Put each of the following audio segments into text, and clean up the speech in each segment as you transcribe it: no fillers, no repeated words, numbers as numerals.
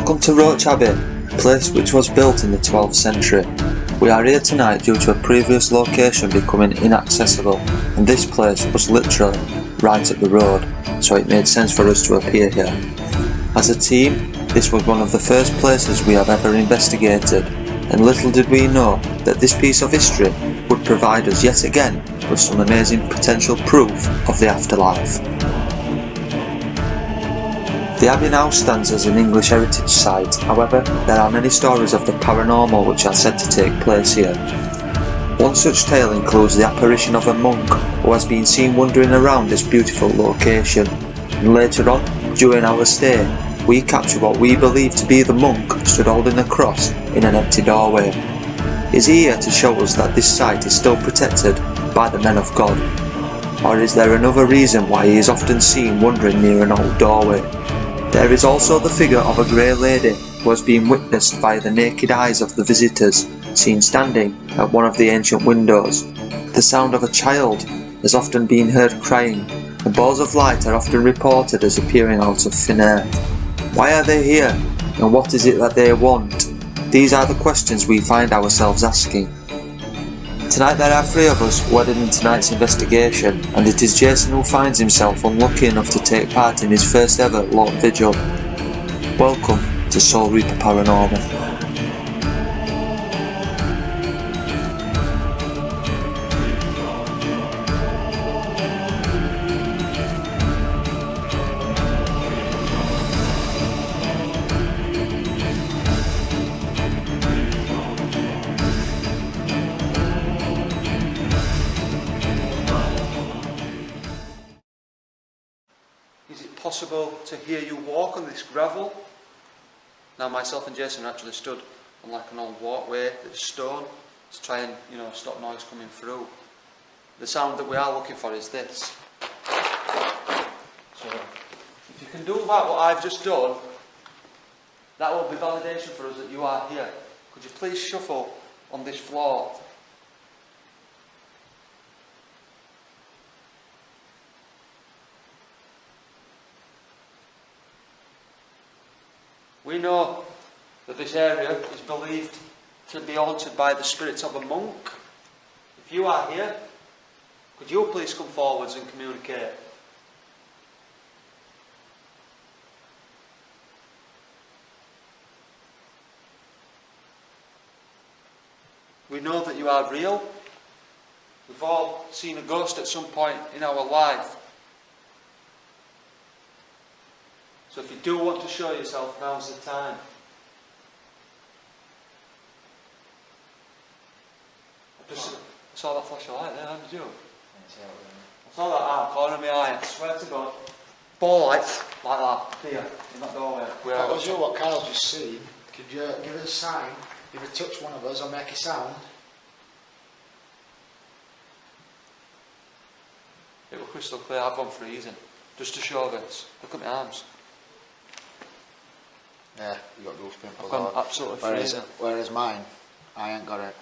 Welcome to Roche Abbey, a place which was built in the 12th century. We are here tonight due to a previous location becoming inaccessible, and this place was literally right up the road, so it made sense for us to appear here. As a team, this was one of the first places we have ever investigated, and little did we know that this piece of history would provide us yet again with some amazing potential proof of the afterlife. The Abbey now stands as an English heritage site, however, there are many stories of the paranormal which are said to take place here. One such tale includes the apparition of a monk who has been seen wandering around this beautiful location, and later on, during our stay, we capture what we believe to be the monk stood holding a cross in an empty doorway. Is he here to show us that this site is still protected by the men of God? Or is there another reason why he is often seen wandering near an old doorway? There is also the figure of a grey lady who has been witnessed via the naked eyes of the visitors, seen standing at one of the ancient windows. The sound of a child has often been heard crying, and balls of light are often reported as appearing out of thin air. Why are they here, and what is it that they want? These are the questions we find ourselves asking. Tonight there are three of us who added in tonight's investigation, and it is Jason who finds himself unlucky enough to take part in his first ever lone vigil. Welcome to Soul Reaper Paranormal. Is it possible to hear you walk on this gravel? Now myself and Jason actually stood on like an old walkway that's stone to try and stop noise coming through. The sound that we are looking for is this. So if you can do that, what I've just done, that will be validation for us that you are here. Could you please shuffle on this floor? We know that this area is believed to be haunted by the spirits of a monk. If you are here, could you please come forwards and communicate? We know that you are real. We've all seen a ghost at some point in our life. So if you do want to show yourself, now's the time. I saw that flash of light there, did you? I saw that arm corner of my eye, I swear to God. 4 lights like that, here, in that doorway. I was sure what Carl's just seen. Could you give us a sign, either touch one of us or make a sound? It was crystal clear, I've gone freezing. Just to show this. Look at my arms. Yeah, you got those pimples. I've gone absolutely freezing. Whereas mine, I ain't got it.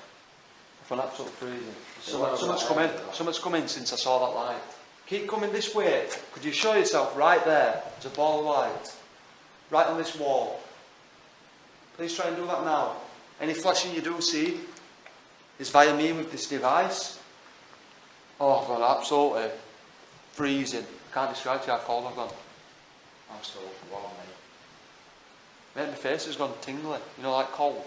I've gone absolutely freezing. Something's come in since I saw that light. Keep coming this way. Could you show yourself right there? There's a ball of light. Right on this wall. Please try and do that now. Any flashing you do see is via me with this device. Oh, I've gone absolutely freezing. I can't describe to you how cold I've gone. I'm still warm, mate. Mate, my face has gone tingly, like cold.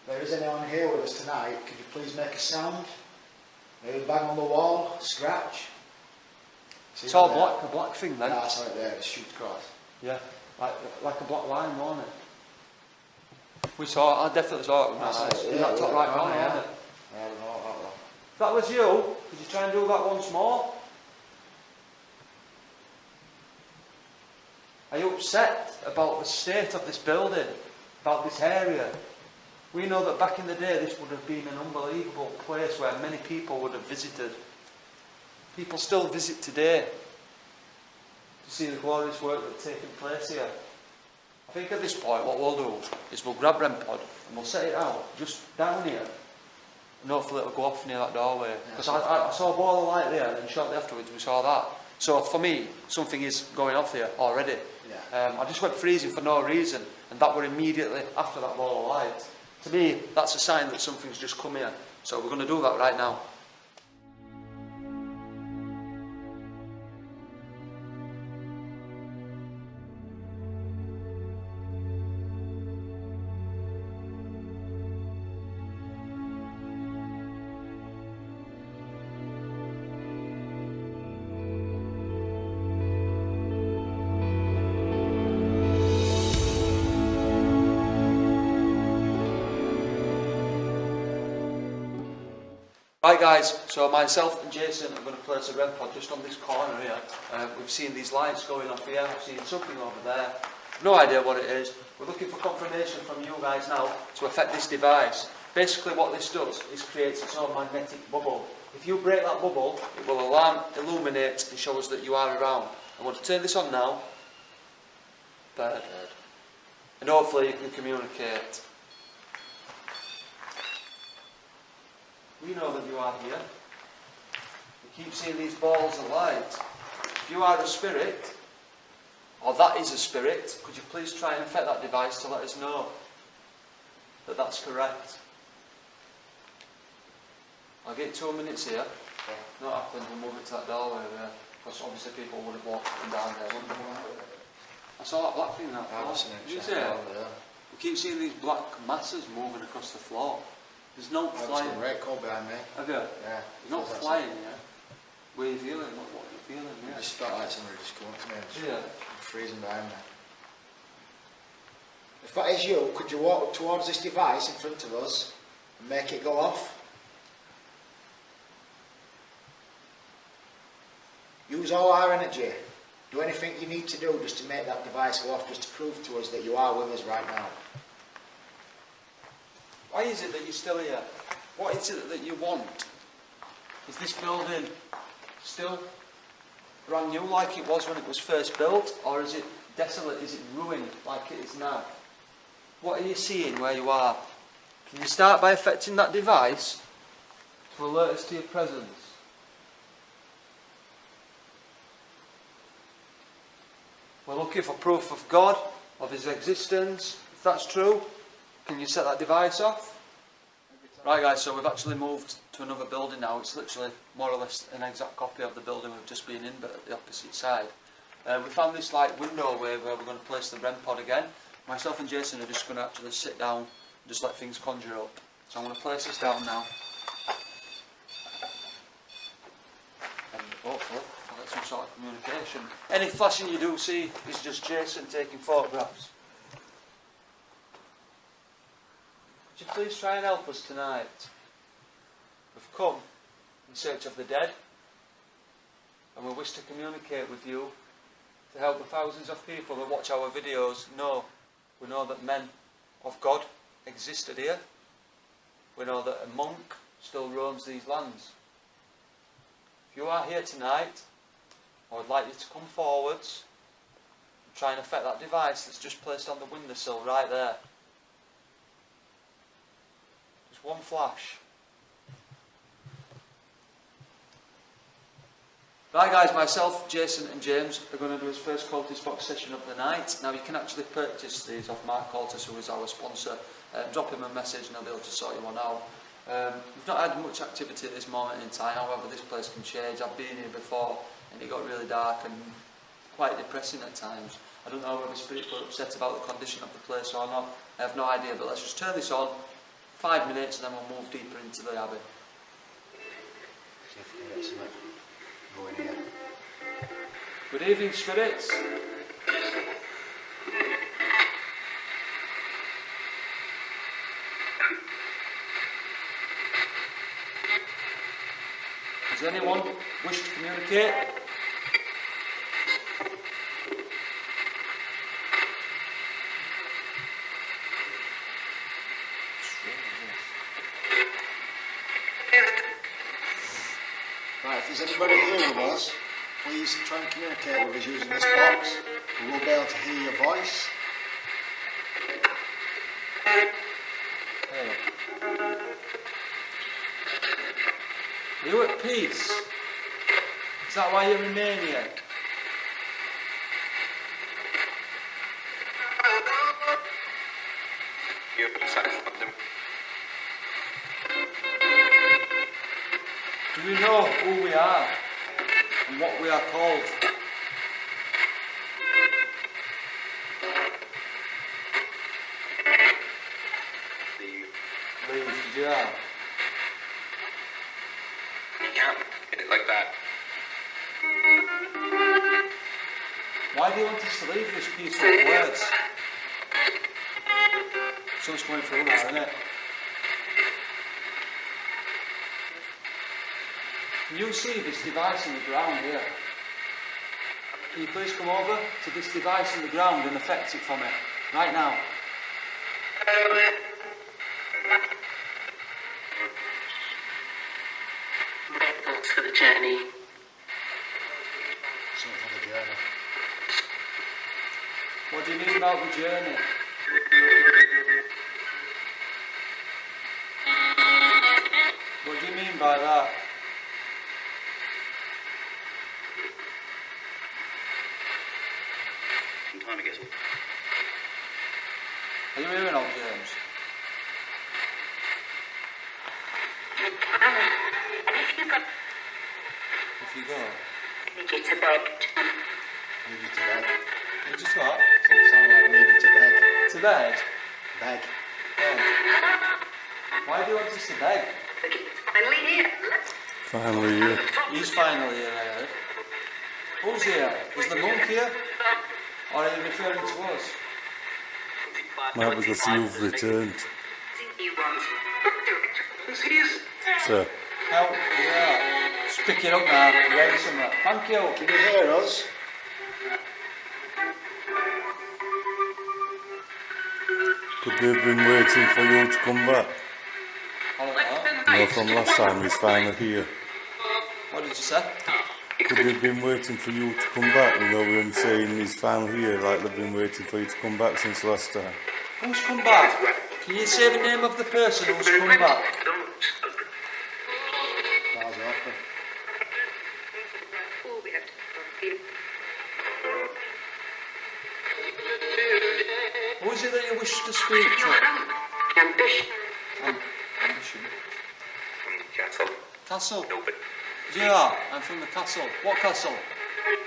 There is anyone here with us tonight, could you please make a sound? Maybe bang on the wall, scratch. See It's all there? black, a black thing then. No, it's right there, it's shoot across. Yeah, like a black line, wasn't it? I definitely saw it with my eyes. In that top right corner, wasn't it? I don't know about that. If that was you, could you try and do that once more? Are you upset about the state of this building, about this area? We know that back in the day this would have been an unbelievable place where many people would have visited. People still visit today to see the glorious work that's taking place here. I think at this point what we'll do is we'll grab REM-Pod and we'll set it out just down here, and hopefully it'll go off near that doorway. Because I saw a ball of light there, and then shortly afterwards we saw that. So for me, something is going off here already. Yeah. I just went freezing for no reason, and that were immediately after that ball of light. To me, that's a sign that something's just come here. So we're going to do that right now. Right guys, so myself and Jason are going to place a REM pod just on this corner here. We've seen these lights going off here, I've seen something over there. No idea what it is. We're looking for confirmation from you guys now to affect this device. Basically what this does is creates its own magnetic bubble. If you break that bubble, it will illuminate and show us that you are around. I'm going to turn this on now. Bird. And hopefully you can communicate. We know that you are here. We keep seeing these balls of light. If you are a spirit, or that is a spirit, could you please try and affect that device to let us know that that's correct? I'll get 2 minutes here. Not happen, we'll move it to that doorway there. Because obviously people would have walked up and down there, wouldn't they? I saw that black thing that floor. You see it? We keep seeing these black masses moving across the floor. There's no flying. There's a red call behind me. Have you? Yeah. There's not flying, yeah? Where are you feeling? What are you feeling? Yeah. I just felt like somebody just come up to me. Yeah. Freezing behind me. If that is you, could you walk up towards this device in front of us and make it go off? Use all our energy. Do anything you need to do just to make that device go off, just to prove to us that you are with us right now. Why is it that you're still here? What is it that you want? Is this building still brand new like it was when it was first built? Or is it desolate? Is it ruined like it is now? What are you seeing where you are? Can you start by affecting that device to alert us to your presence? We're looking for proof of God, of His existence. If that's true, can you set that device off? Right guys, so we've actually moved to another building now. It's literally more or less an exact copy of the building we've just been in, but at the opposite side. We found this like window where we're going to place the REM pod again. Myself and Jason are just going to actually sit down and just let things conjure up. So I'm going to place this down now. And hopefully I'll get some sort of communication. Any flashing you do see is just Jason taking photographs. Would you please try and help us tonight? We've come in search of the dead, and we wish to communicate with you to help the thousands of people that watch our videos know. We know that men of God existed here. We know that a monk still roams these lands. If you are here tonight, I would like you to come forwards and try and affect that device that's just placed on the windowsill right there. One flash. Right guys, myself, Jason and James are going to do his first coultous box session of the night. Now you can actually purchase these off Mark Coultous, who is our sponsor. Drop him a message and he'll be able to sort you one out. We've not had much activity at this moment in time, however this place can change. I've been here before and it got really dark and quite depressing at times. I don't know whether spirits were upset about the condition of the place or not. I have no idea, but let's just turn this on. 5 minutes and then we'll move deeper into the Abbey. See if we can get something going here. Good evening, spirits. Does anyone wish to communicate? Right, if there's anybody here with us, please try and communicate with us using this box. We will be able to hear your voice. Are you at peace? Is Is that why you remain here? Do we know who we are and what we are called? Leave, did you have? You can't get it like that. Why do you want us to leave this peaceful place? Sun's coming through now, isn't it? Can you see this device in the ground here? Can you please come over to this device in the ground and affect it for me? Right now. Thoughts for the journey. Something for the journey. What do you mean about the journey? What do you mean by that? Time it gets. Are you hearing all James? If you go, Need you to bed. Need you to beg. you just what? So it sounds like I need you to beg. To bed? Beg. Yeah. Why do you want us to beg? Finally here. Finally, yeah. He's finally here, I heard. Who's here? Is the monk here? Or are you referring to us? Might be because you've returned. So, Help, yeah. Just pick it up now. Ready somewhere. Thank you. Can you hear us? could they have been waiting for you to come back? I don't know. No, from last time he's finally here. What did you say? Could they have been waiting for you to come back? You know, when saying he's finally here, like they've been waiting for you to come back since last time. Who's come back? Can you say the name of the person who's come back? Doors open. Who is it that you wish to speak to? Ambition. Ambition. From the castle. Castle? No, but Yeah, I'm from the castle. What castle?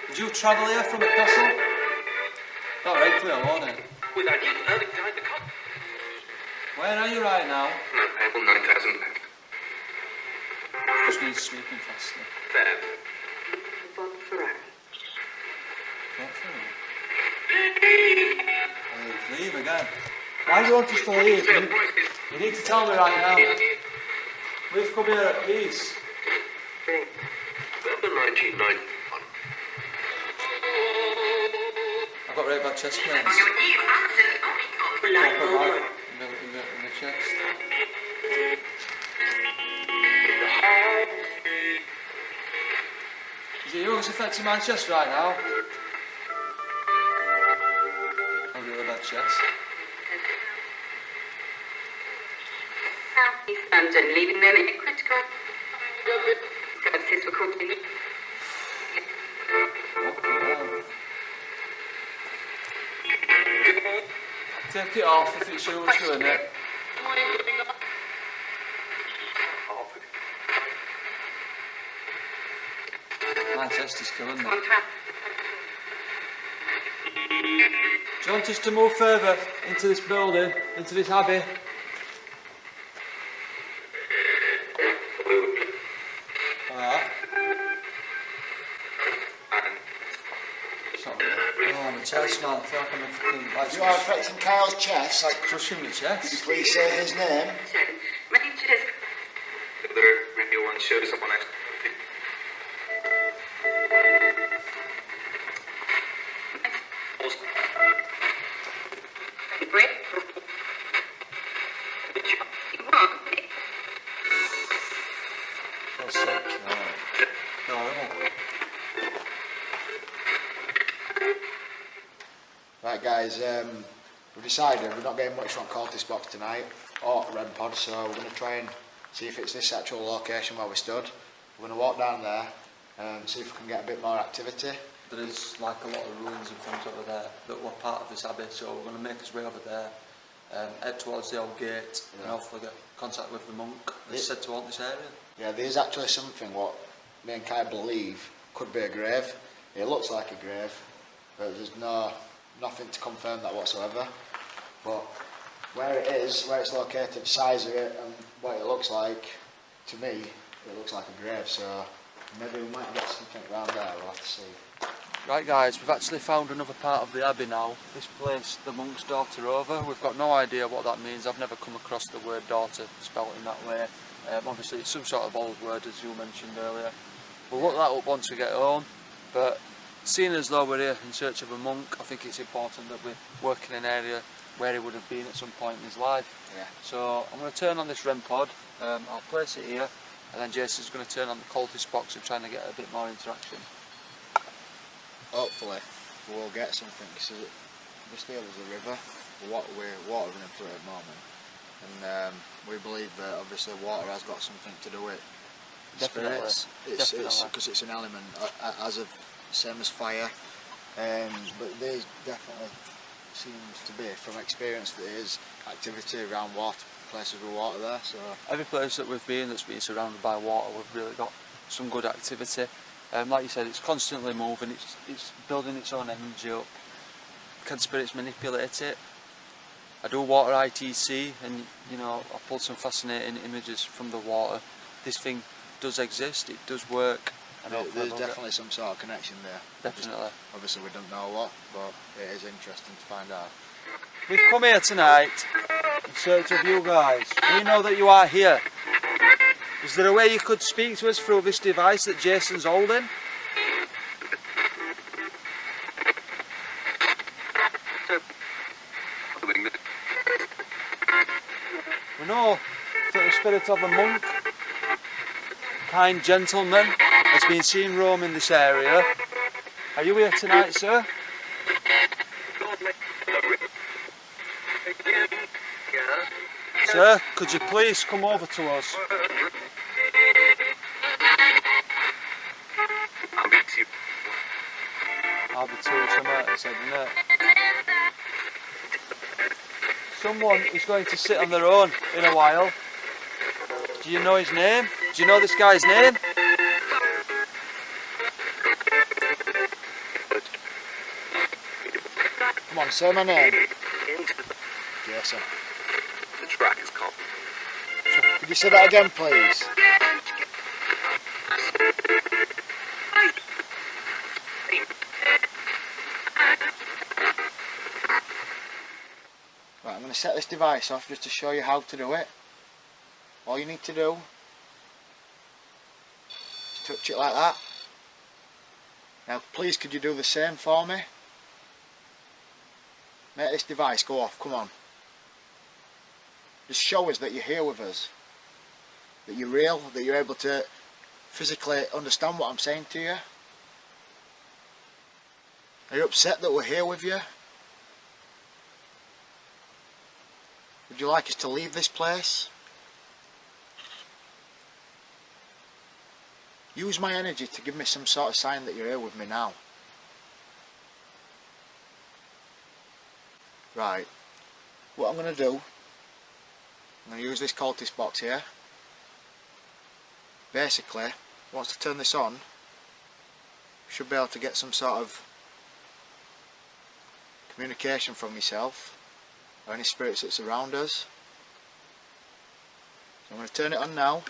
Did you travel here from the castle? Not right clear, wasn't it? without you early behind the cop. Where are you right now? I will 9,000 left. Just needs sweeping faster. There. What for? Leave again. Why do you want us to leave? You need to tell me right now. We've come here at peace. November 1991. I've got very bad chest pains. Proper bad in the chest. Is it you who's affecting my chest right now? I've got a really bad chest. Southeast London, leaving them in a critical services for continuing. Take it off if it's you who's doing it. My chest is killing me. Do you want us to move further into this building, into this abbey? Alright. Oh, my chest, man. I feel like I'm a fucking... Like, You are affecting Kyle's chest. like crushing my Could you chest. please say his name? Rangers, The radio one shows up on it. break. Feel sick. No, horrible. Right guys, we've decided we're not getting much from Coultous box tonight, or Red Pod, so we're going to try and see if it's this actual location where we stood. We're going to walk down there, see if we can get a bit more activity. There is like a lot of ruins and things over there that were part of this abbey, so we're going to make us way over there, head towards the old gate, and hopefully get contact with the monk that's said to haunt this area. Yeah, there is actually something what me and Kai believe could be a grave. It looks like a grave, but there's nothing to confirm that whatsoever. But where it is, where it's located, the size of it and what it looks like, to me, it looks like a grave, so maybe we might get something around there, we'll have to see. Right guys, we've actually found another part of the abbey now. This place, the monk's daughter over. We've got no idea what that means. I've never come across the word daughter spelled in that way. Obviously it's some sort of old word, as you mentioned earlier. We'll look that up once we get home, but seeing as though we're here in search of a monk, I think it's important that we work in an area where he would have been at some point in his life. Yeah. So I'm going to turn on this REM pod, I'll place it here, and then Jason's going to turn on the coultous box and trying to get a bit more interaction. Hopefully we'll get something, because obviously there's a river, we're water running through it at the moment, and we believe that obviously water has got something to do with Definitely. spirits. It's because it's an element, same as fire, but there definitely seems to be, from experience, there is activity around water, places with water there. So every place that we've been that's been surrounded by water, we've really got some good activity. Like you said, it's constantly moving, it's building its own energy up. Can spirits manipulate it? I do water ITC, and you know, I pulled some fascinating images from the water. This thing does exist, it does work. And there's definitely some sort of connection there. Definitely. Obviously we don't know what, but it is interesting to find out. We've come here tonight in search of you guys. We know that you are here. Is there a way you could speak to us through this device that Jason's holding? We know that the spirit of a monk, kind gentleman, has been seen roaming this area. Are you here tonight, sir? Sir, could you please come over to us? I'll be too, somebody said, isn't it? Someone is going to sit on their own in a while. Do you know his name? Do you know this guy's name? Come on, say my name. Jason. The track is called. Could you say that again, please? Right, I'm going to set this device off just to show you how to do it. All you need to do is touch it like that. Now please could you do the same for me? Make this device go off, come on. Just show us that you're here with us. That you're real, that you're able to physically understand what I'm saying to you. Are you upset that we're here with you? Would you like us to leave this place? Use my energy to give me some sort of sign that you're here with me now. Right. What I'm going to do, I'm going to use this coultous box here. Basically, once I turn this on, you should be able to get some sort of communication from yourself or any spirits that's around us. So I'm going to turn it on now.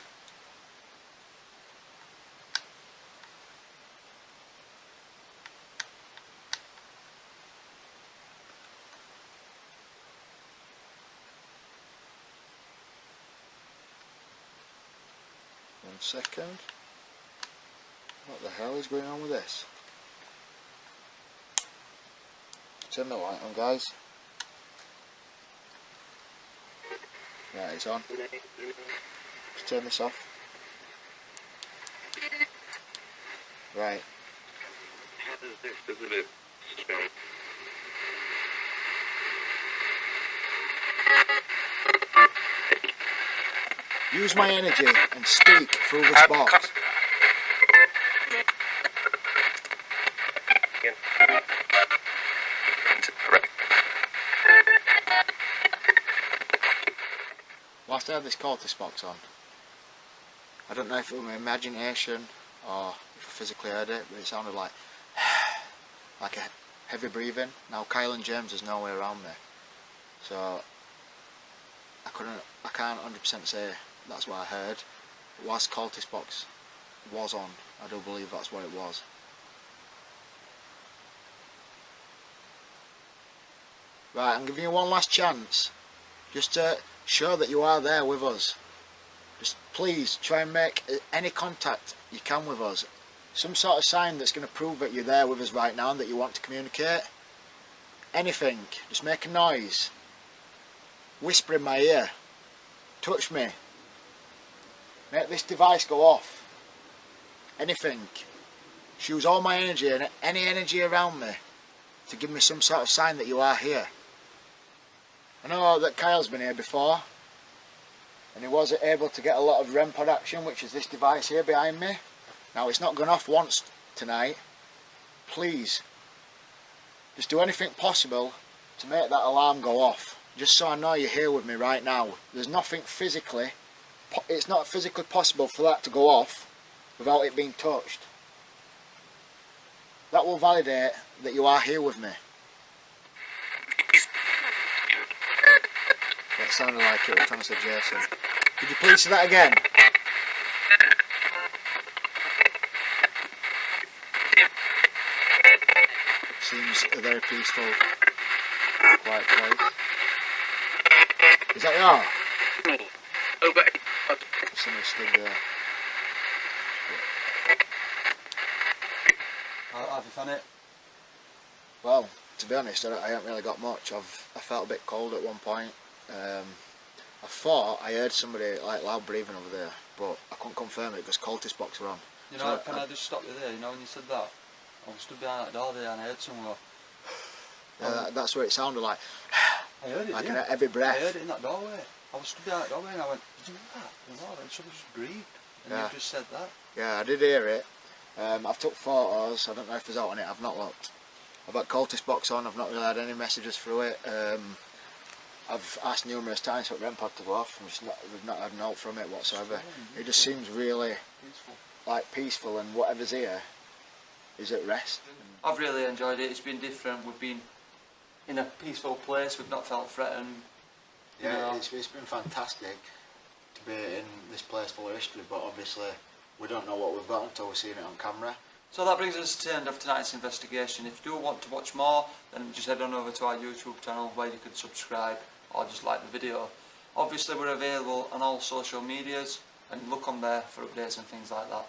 One second. What the hell is going on with this? Turn the light on, guys. Yeah, it's on. Just turn this off. Right. Use my energy and speak through this box. again. Correct. Whilst I had this coultous box on, I don't know if it was my imagination or if I physically heard it, but it sounded like a heavy breathing. Now Kyle and James is nowhere around me, so I can't 100% say that's what I heard. Whilst coultous box was on, I do believe that's what it was. Right, I'm giving you one last chance, just to show that you are there with us. Just please try and make any contact you can with us. Some sort of sign that's going to prove that you're there with us right now and that you want to communicate. Anything, just make a noise. Whisper in my ear. Touch me. Make this device go off. Anything. Just use all my energy and any energy around me to give me some sort of sign that you are here. I know that Kyle's been here before, and he was able to get a lot of REM pod action, which is this device here behind me. Now it's not gone off once tonight. Please, just do anything possible to make that alarm go off, just so I know you're here with me right now. There's nothing physically, it's not physically possible for that to go off without it being touched. That will validate that you are here with me. It sounded like it was trying to say Jason. Could you please say that again? Seems a very peaceful, quiet place. Is that you? Over. Somebody stood there. Have you found it? Well, to be honest, I haven't really got much. I felt a bit cold at one point. I thought I heard somebody like loud breathing over there, but I couldn't confirm it because coultous box were on. You know, can I just stop you there? You know when you said that? I was stood behind that door there and I heard someone go... That's what it sounded like. I heard it, like yeah. a heavy breath. I heard it in that doorway. I was stood behind that doorway and I went, did you hear that? No, and someone just breathed. And Yeah. you just said that. Yeah, I did hear it. I've took photos. I don't know if there's out on it. I've not looked. I've got coultous box on. I've not really had any messages through it. I've asked numerous times for REM pod to go off, and we've not had a note from it whatsoever. It just seems really like peaceful, and whatever's here is at rest. I've really enjoyed it. It's been different. We've been in a peaceful place. We've not felt threatened. Yeah, You know. it's been fantastic to be in this place full of history, but obviously we don't know what we've got until we've seen it on camera. So that brings us to the end of tonight's investigation. If you do want to watch more, then just head on over to our YouTube channel where you can subscribe or just like the video. Obviously we're available on all social medias, and look on there for updates and things like that.